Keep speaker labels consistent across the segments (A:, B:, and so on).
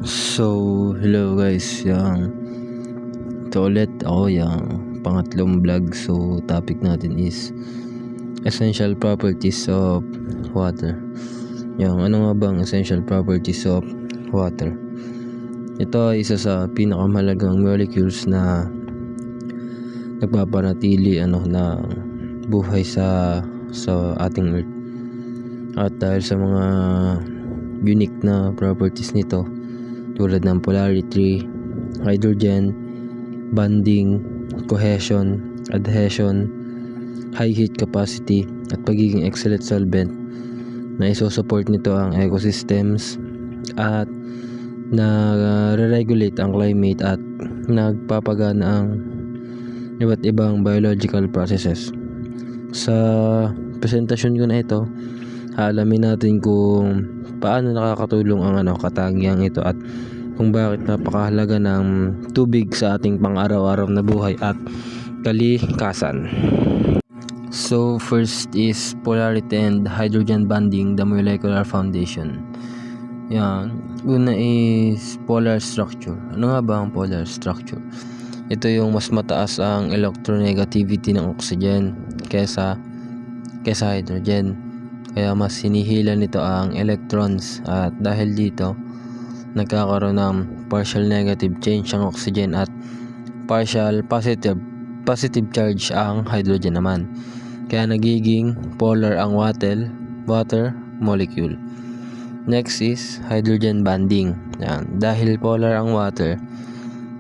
A: So, hello guys, ito ulit ako yung pangatlong vlog. So, topic natin is essential properties of water. Ano nga bang essential properties of water? Ito ay isa sa pinakamahalagang molecules na nagpapanatili na buhay sa ating earth. At dahil sa mga unique na properties nito, tulad ng polarity, hydrogen, bonding, cohesion, adhesion, high heat capacity, at pagiging excellent solvent, na iso-support nito ang ecosystems at nare-regulate ang climate at nagpapagana ang iba't ibang biological processes. Sa presentasyon ko na ito, alamin natin kung paano nakakatulong ang katangiang ito at kung bakit napakahalaga ng tubig sa ating pang-araw-araw na buhay at kalikasan. So first is polarity and hydrogen bonding, the molecular foundation. Una is polar structure. Ano nga ba ang polar structure? Ito yung mas mataas ang electronegativity ng oxygen kaysa hydrogen. Kaya mas hinihila nito ang electrons, at dahil dito nagkakaroon ng partial negative charge ang oxygen at partial positive charge ang hydrogen naman. Kaya nagiging polar ang water molecule. Next is hydrogen bonding. Dahil polar ang water,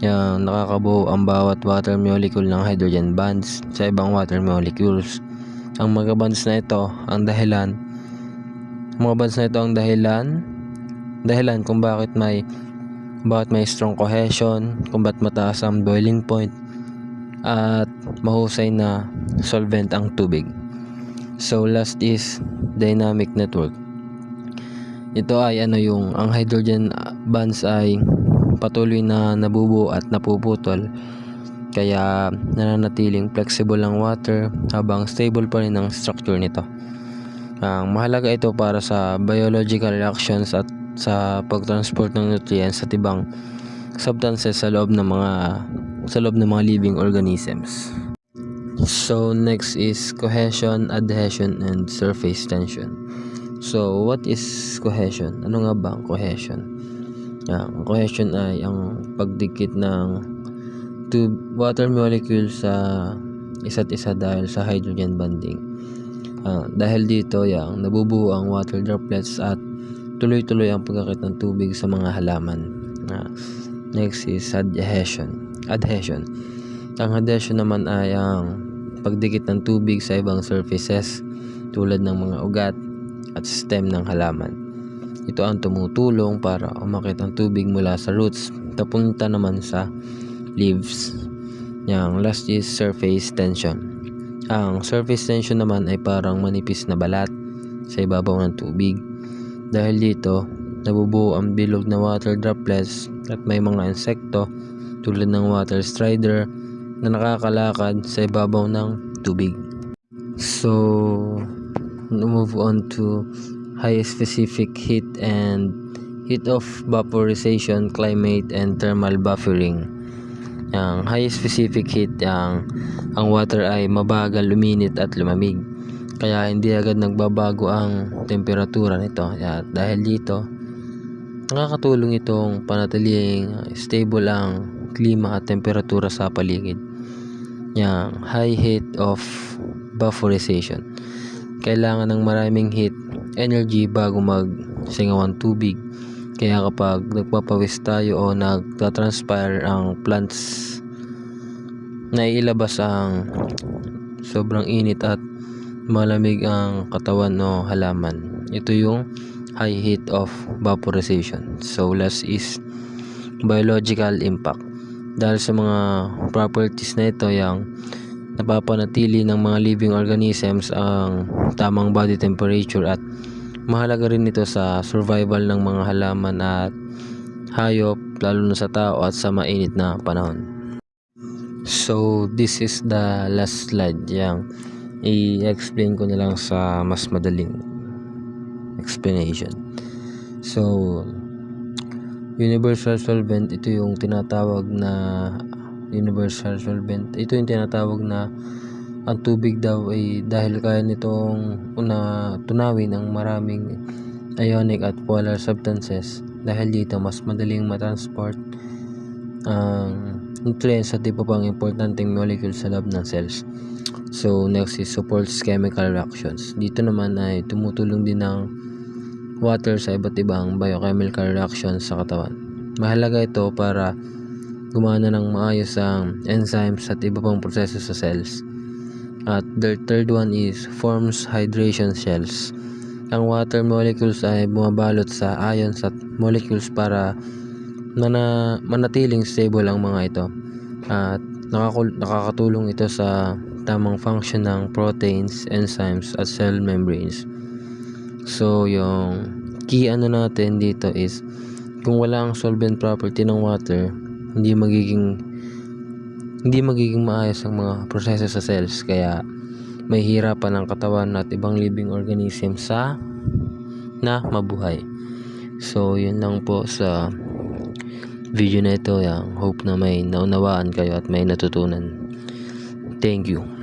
A: nakakabuo ang bawat water molecule ng hydrogen bonds sa ibang water molecules. Ang mga bonds na ito ang dahilan kung bakit may strong cohesion, kung bakit mataas ang boiling point at mahusay na solvent ang tubig. So last is dynamic network. Ito ay ang hydrogen bonds ay patuloy na nabubuo at napuputol, kaya nananatiling flexible ang water habang stable pa rin ang structure nito. Mahalaga ito para sa biological reactions at sa pagtransport ng nutrients at ibang substances sa loob ng mga living organisms. So next is cohesion, adhesion, and surface tension. So what is cohesion? Ano nga ba ang cohesion? Ang cohesion ay ang pagdikit ng two water molecules sa isa't isa dahil sa hydrogen bonding. Dahil dito nabubuo ang water droplets at tuloy-tuloy ang pagkakit ng tubig sa mga halaman. Next is adhesion. Ang adhesion naman ay ang pagdikit ng tubig sa ibang surfaces tulad ng mga ugat at stem ng halaman. Ito ang tumutulong para umakit ang tubig mula sa roots papunta naman sa leaves. Last is surface tension. Ang surface tension naman ay parang manipis na balat sa ibabaw ng tubig. Dahil dito, nabubuo ang bilog na water droplets at may mga insekto tulad ng water strider na nakakalakad sa ibabaw ng tubig. So, move on to high specific heat and heat of vaporization, climate, and thermal buffering. Ang high specific heat, ang water ay mabagal luminit at lumamig, kaya hindi agad nagbabago ang temperatura nito. Dahil dito, nakakatulong itong panatiling stable ang klima at temperatura sa paligid. High heat of vaporization. Kailangan ng maraming heat energy bago magsingaw ang tubig. Kaya kapag nagpapawis tayo o nagtatranspire ang plants, naiilabas ang sobrang init at malamig ang katawan o halaman. Ito yung high heat of vaporization. So last is biological impact. Dahil sa mga properties na ito, napapanatili ng mga living organisms ang tamang body temperature, at mahalaga rin ito sa survival ng mga halaman at hayop, lalo na sa tao at sa mainit na panahon. So this is the last slide. I-explain ko na lang sa mas madaling explanation. So Universal solvent, ito yung tinatawag na universal solvent. Ito yung tinatawag na ang tubig daw ay dahil kaya nitong tunawin ang maraming ionic at polar substances. Dahil dito mas madaling matransport ang nutrients at iba pang importanteng molecules sa loob ng cells. So next is supports chemical reactions. Dito naman ay tumutulong din ng water sa iba't ibang biochemical reactions sa katawan. Mahalaga ito para gumana ng maayos ang enzymes at iba pang proseso sa cells. At the third one is forms hydration cells. Ang water molecules ay bumabalot sa ions at molecules para manatiling stable ang mga ito. At nakakatulong ito sa tamang function ng proteins, enzymes at cell membranes. So yung key natin dito is kung wala ang solvent property ng water, hindi magiging maayos ang mga proseso sa cells, kaya may hirapan ang katawan at ibang living organisms na mabuhay. So yun lang po sa video na ito. Hope na may naunawaan kayo at may natutunan. Thank you.